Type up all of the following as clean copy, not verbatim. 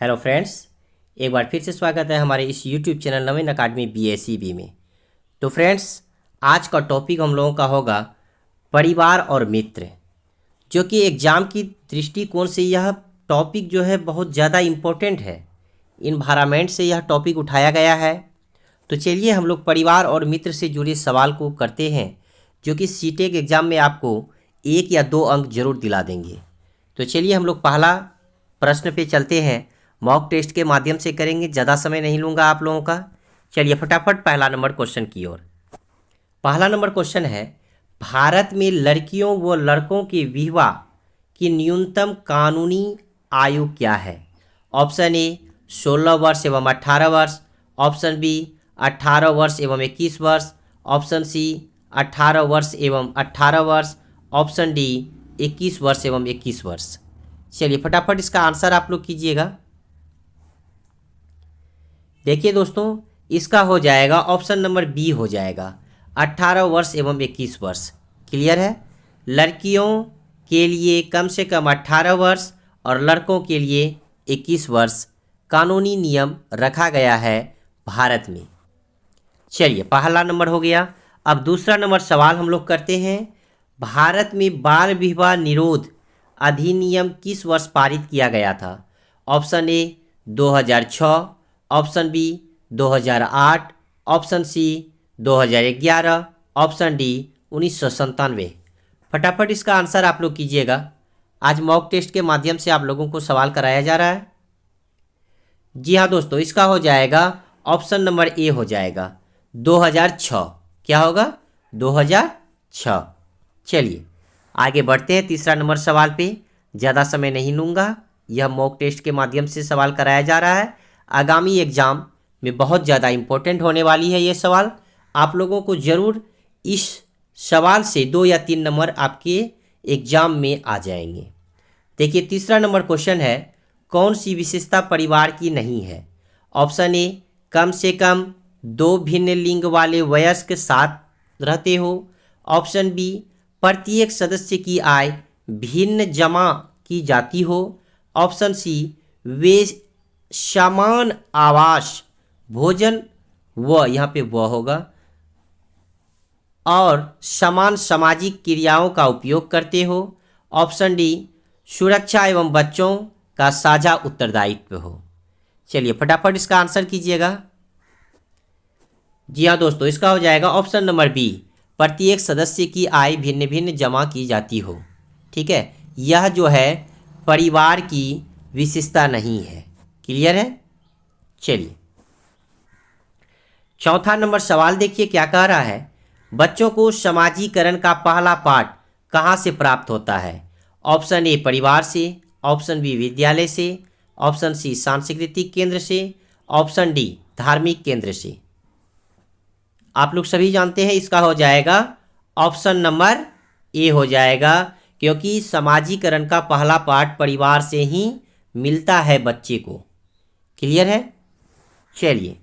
Hello friends, एक बार फिर से स्वागत है हमारे इस यूट्यूब चैनल नवीन अकाडमी BSEB में। तो फ्रेंड्स, आज का टॉपिक हम लोगों का होगा परिवार और मित्र, जो कि एग्ज़ाम की दृष्टिकोण से यह टॉपिक जो है बहुत ज़्यादा इम्पोर्टेंट है। इन्वायरमेंट से यह टॉपिक उठाया गया है। तो चलिए हम लोग परिवार और मित्र से जुड़े सवाल को करते हैं, जो कि सीटेट एग्ज़ाम में आपको 1 या 2 अंक जरूर दिला देंगे। तो चलिए हम लोग पहला प्रश्न पे चलते हैं। मॉक टेस्ट के माध्यम से करेंगे, ज़्यादा समय नहीं लूँगा आप लोगों का। चलिए फटाफट पहला नंबर क्वेश्चन की ओर। पहला नंबर क्वेश्चन है, भारत में लड़कियों व लड़कों के विवाह की न्यूनतम कानूनी आयु क्या है? ऑप्शन ए 16 वर्ष एवं 18 वर्ष, ऑप्शन बी 18 वर्ष एवं 21 वर्ष, ऑप्शन सी 18 वर्ष एवं 18 वर्ष, ऑप्शन डी 21 वर्ष एवं 21 वर्ष। चलिए फटाफट इसका आंसर आप लोग कीजिएगा। देखिए दोस्तों, इसका हो जाएगा ऑप्शन नंबर बी हो जाएगा, 18 वर्ष एवं 21 वर्ष। क्लियर है? लड़कियों के लिए कम से कम 18 वर्ष और लड़कों के लिए 21 वर्ष कानूनी नियम रखा गया है भारत में। चलिए पहला नंबर हो गया। अब दूसरा नंबर सवाल हम लोग करते हैं। भारत में बाल विवाह निरोध अधिनियम किस वर्ष पारित किया गया था? Option A 2006, option B 2008, option C 2011, option D 1997। फटाफट इसका आंसर आप लोग कीजिएगा। आज मॉक टेस्ट के माध्यम से आप लोगों को सवाल कराया जा रहा है। जी हाँ दोस्तों, इसका हो जाएगा ऑप्शन नंबर ए हो जाएगा 2006। क्या होगा? 2006। चलिए आगे बढ़ते हैं तीसरा नंबर सवाल पे। ज़्यादा समय नहीं लूँगा, यह मॉक टेस्ट के माध्यम से सवाल कराया जा रहा है। आगामी एग्ज़ाम में बहुत ज़्यादा इम्पोर्टेंट होने वाली है ये सवाल। आप लोगों को ज़रूर इस सवाल से 2 या 3 नंबर आपके एग्ज़ाम में आ जाएंगे। देखिए तीसरा नंबर क्वेश्चन है, कौन सी विशेषता परिवार की नहीं है? ऑप्शन ए कम से कम 2 भिन्न लिंग वाले वयस्क साथ रहते हो, ऑप्शन बी प्रत्येक सदस्य की आय भिन्न जमा की जाती हो, ऑप्शन सी वे समान आवास भोजन व यहाँ पे वह होगा और समान सामाजिक क्रियाओं का उपयोग करते हो, ऑप्शन डी सुरक्षा एवं बच्चों का साझा उत्तरदायित्व हो। चलिए फटाफट इसका आंसर कीजिएगा। जी हाँ दोस्तों, इसका हो जाएगा ऑप्शन नंबर बी, प्रत्येक सदस्य की आय भिन्न भिन्न जमा की जाती हो। ठीक है, यह जो है परिवार की विशेषता नहीं है। क्लियर है? चलिए चौथा नंबर सवाल देखिए क्या कह रहा है, बच्चों को समाजीकरण का पहला पाठ कहाँ से प्राप्त होता है? ऑप्शन ए परिवार से, ऑप्शन बी विद्यालय से, ऑप्शन सी सांस्कृतिक केंद्र से, ऑप्शन डी धार्मिक केंद्र से। आप लोग सभी जानते हैं इसका हो जाएगा ऑप्शन नंबर ए हो जाएगा, क्योंकि समाजीकरण का पहला पाठ परिवार से ही मिलता है बच्चे को। क्लियर है? चलिए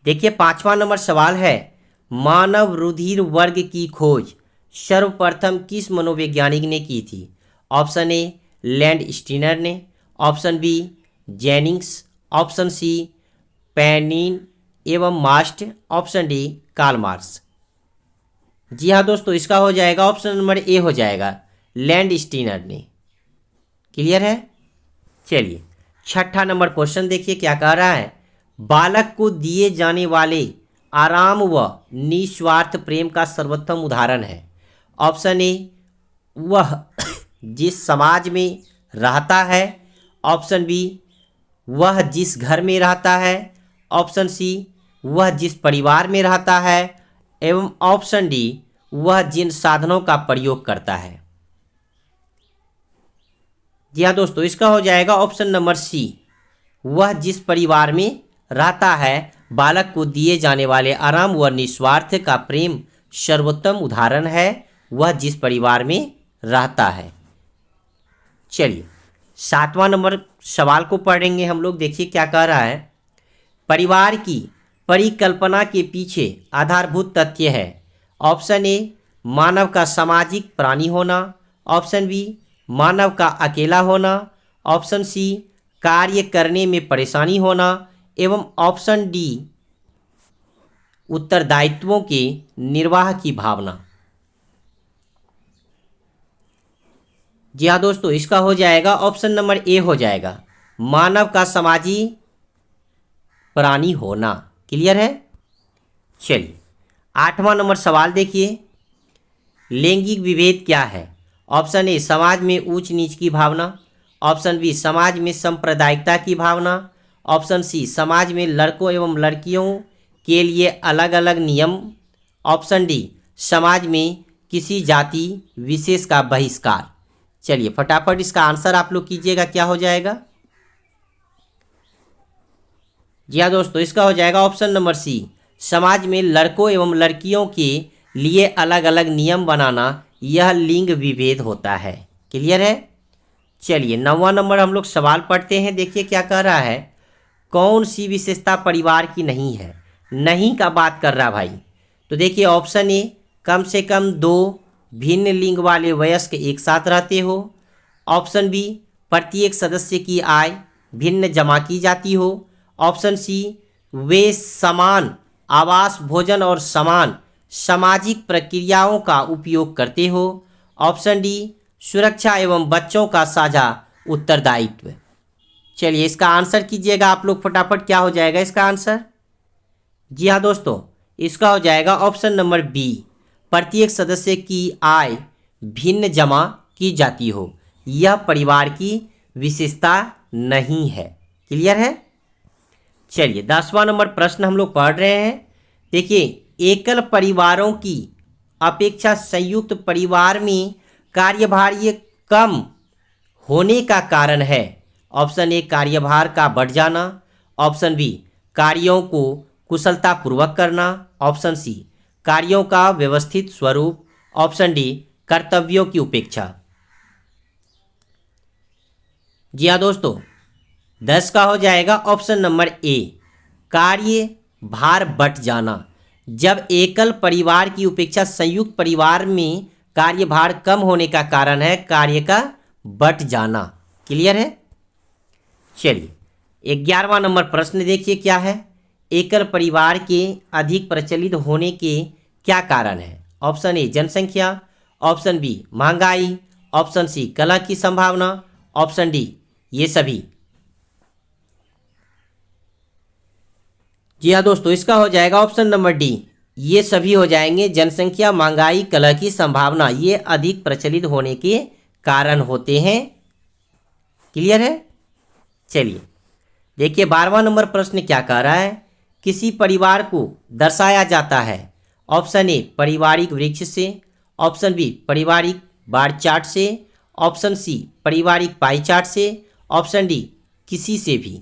देखिए पांचवा नंबर सवाल है, मानव रुधिर वर्ग की खोज सर्वप्रथम किस मनोवैज्ञानिक ने की थी? ऑप्शन ए लैंड स्टीनर ने, option B Jennings, option C पैनिन एवं मास्ट, ऑप्शन डी कार्ल मार्क्स। जी हाँ दोस्तों, इसका हो जाएगा ऑप्शन नंबर ए हो जाएगा, लैंड स्टीनर ने। क्लियर है? चलिए छठा नंबर क्वेश्चन देखिए क्या कह रहा है, बालक को दिए जाने वाले आराम व निस्वार्थ प्रेम का सर्वोत्तम उदाहरण है? ऑप्शन ए वह जिस समाज में रहता है, ऑप्शन बी वह जिस घर में रहता है, ऑप्शन सी वह जिस परिवार में रहता है, एवं ऑप्शन डी वह जिन साधनों का प्रयोग करता है। जी हाँ दोस्तों, इसका हो जाएगा ऑप्शन नंबर सी, वह जिस परिवार में रहता है। बालक को दिए जाने वाले आराम व निस्वार्थ का प्रेम सर्वोत्तम उदाहरण है, वह जिस परिवार में रहता है। चलिए सातवां नंबर सवाल को पढ़ेंगे हम लोग। देखिए क्या कह रहा है, परिवार की परिकल्पना के पीछे आधारभूत तथ्य है। ऑप्शन ए मानव का सामाजिक प्राणी होना, ऑप्शन बी मानव का अकेला होना, ऑप्शन सी कार्य करने में परेशानी होना, एवं ऑप्शन डी उत्तरदायित्वों के निर्वाह की भावना। जी हाँ दोस्तों, इसका हो जाएगा ऑप्शन नंबर ए हो जाएगा, मानव का समाजी प्राणी होना। क्लियर है। चलिए 8वां नंबर सवाल देखिए, लैंगिक विभेद क्या है? ऑप्शन ए समाज में ऊंच नीच की भावना, ऑप्शन बी समाज में सांप्रदायिकता की भावना, ऑप्शन सी समाज में लड़कों एवं लड़कियों के लिए अलग अलग नियम, ऑप्शन डी समाज में किसी जाति विशेष का बहिष्कार। चलिए फटाफट इसका आंसर आप लोग कीजिएगा, क्या हो जाएगा? जी हाँ दोस्तों, इसका हो जाएगा ऑप्शन नंबर सी, समाज में लड़कों एवं लड़कियों के लिए अलग अलग नियम बनाना, यह लिंग विभेद होता है। क्लियर है। चलिए 9वां नंबर हम लोग सवाल पढ़ते हैं, देखिए क्या कह रहा है, कौन सी विशेषता परिवार की नहीं है? नहीं का बात कर रहा भाई। तो देखिए ऑप्शन ए कम से कम 2 भिन्न लिंग वाले वयस्क एक साथ रहते हो, ऑप्शन बी प्रत्येक सदस्य की आय भिन्न जमा की जाती हो, ऑप्शन सी वे समान आवास भोजन और समान सामाजिक प्रक्रियाओं का उपयोग करते हो, ऑप्शन डी सुरक्षा एवं बच्चों का साझा उत्तरदायित्व। चलिए इसका आंसर कीजिएगा आप लोग फटाफट, क्या हो जाएगा इसका आंसर? जी हाँ दोस्तों, इसका हो जाएगा ऑप्शन नंबर बी, प्रत्येक सदस्य की आय भिन्न जमा की जाती हो, यह परिवार की विशेषता नहीं है। क्लियर है। चलिए 10वां नंबर प्रश्न हम लोग पढ़ रहे हैं, देखिए एकल परिवारों की अपेक्षा संयुक्त परिवार में कार्यभार ये कम होने का कारण है। ऑप्शन ए कार्यभार का बढ़ जाना, ऑप्शन बी कार्यों को कुशलतापूर्वक करना, ऑप्शन सी कार्यों का व्यवस्थित स्वरूप, ऑप्शन डी कर्तव्यों की उपेक्षा। जी हाँ दोस्तों, 10 का हो जाएगा ऑप्शन नंबर ए, कार्य भार बढ़ जाना। जब एकल परिवार की उपेक्षा संयुक्त परिवार में कार्यभार कम होने का कारण है कार्य का बढ़ जाना। क्लियर है। चलिए 11वां नंबर प्रश्न देखिए क्या है, एकल परिवार के अधिक प्रचलित होने के क्या कारण है? ऑप्शन ए जनसंख्या, ऑप्शन बी महंगाई, ऑप्शन सी कला की संभावना, ऑप्शन डी ये सभी। जी हाँ दोस्तों, इसका हो जाएगा ऑप्शन नंबर डी, ये सभी हो जाएंगे। जनसंख्या, महंगाई, कला की संभावना ये अधिक प्रचलित होने के कारण होते हैं। क्लियर है। चलिए देखिए 12वां नंबर प्रश्न क्या कह रहा है, किसी परिवार को दर्शाया जाता है, ऑप्शन ए पारिवारिक वृक्ष से, ऑप्शन बी पारिवारिक बार चार्ट से, ऑप्शन सी पारिवारिक पाई चार्ट से, ऑप्शन डी किसी से भी।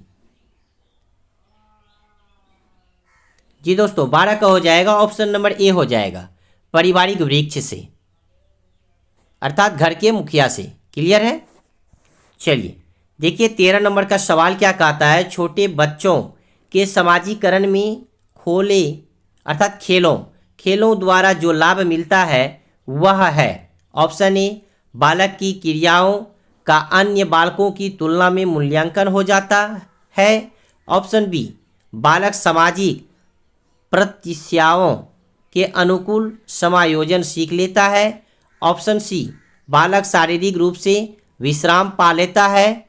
जी दोस्तों 12 का हो जाएगा ऑप्शन नंबर ए हो जाएगा, पारिवारिक वृक्ष से, अर्थात घर के मुखिया से। क्लियर है। चलिए देखिए 13 नंबर का सवाल क्या कहता है, छोटे बच्चों के समाजीकरण में खोले अर्थात खेलों द्वारा जो लाभ मिलता है वह है, ऑप्शन ए बालक की क्रियाओं का अन्य बालकों की तुलना में मूल्यांकन हो जाता है, ऑप्शन बी बालक सामाजिक प्रत्याशाओं के अनुकूल समायोजन सीख लेता है, ऑप्शन सी बालक शारीरिक रूप से विश्राम पा लेता है,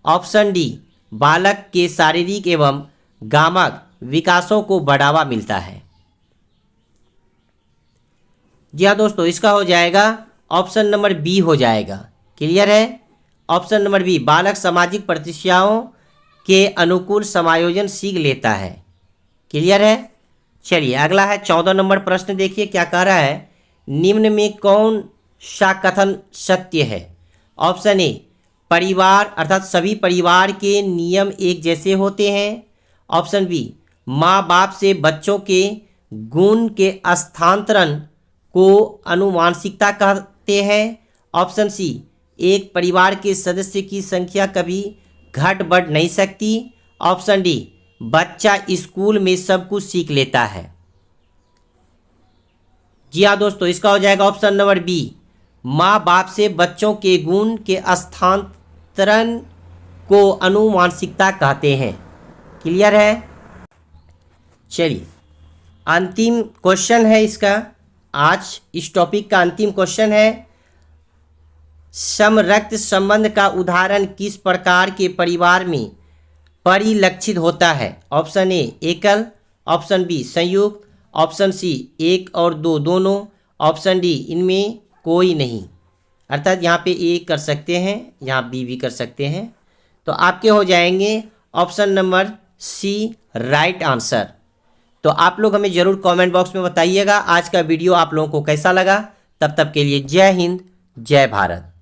ऑप्शन डी बालक के शारीरिक एवं गामक विकासों को बढ़ावा मिलता है। जी हाँ दोस्तों, इसका हो जाएगा ऑप्शन नंबर बी हो जाएगा। क्लियर है। ऑप्शन नंबर बी बालक सामाजिक प्रत्याशाओं के अनुकूल समायोजन सीख लेता है। क्लियर है। चलिए अगला है 14 नंबर प्रश्न, देखिए क्या कह रहा है, निम्न में कौन सा कथन सत्य है? ऑप्शन ए परिवार अर्थात सभी परिवार के नियम एक जैसे होते हैं, ऑप्शन बी माँ बाप से बच्चों के गुण के स्थानांतरण को अनुवांशिकता कहते हैं, ऑप्शन सी एक परिवार के सदस्य की संख्या कभी घट बढ़ नहीं सकती, ऑप्शन डी बच्चा स्कूल में सब कुछ सीख लेता है। जी हाँ दोस्तों, इसका हो जाएगा ऑप्शन नंबर बी, माँ बाप से बच्चों के गुण के स्थानांतरण को अनुवांशिकता कहते हैं। क्लियर है? चलिए अंतिम क्वेश्चन है इसका, आज इस टॉपिक का अंतिम क्वेश्चन है, समरक्त संबंध का उदाहरण किस प्रकार के परिवार में परिलक्षित होता है? ऑप्शन ए एकल, ऑप्शन बी संयुक्त, ऑप्शन सी एक और दो दोनों, ऑप्शन डी इनमें कोई नहीं। अर्थात यहाँ पे ए कर सकते हैं, यहाँ बी भी कर सकते हैं। तो आपके हो जाएंगे option number C right answer. तो आप लोग हमें ज़रूर कमेंट बॉक्स में बताइएगा आज का वीडियो आप लोगों को कैसा लगा। तब तक के लिए जय हिंद, जय भारत।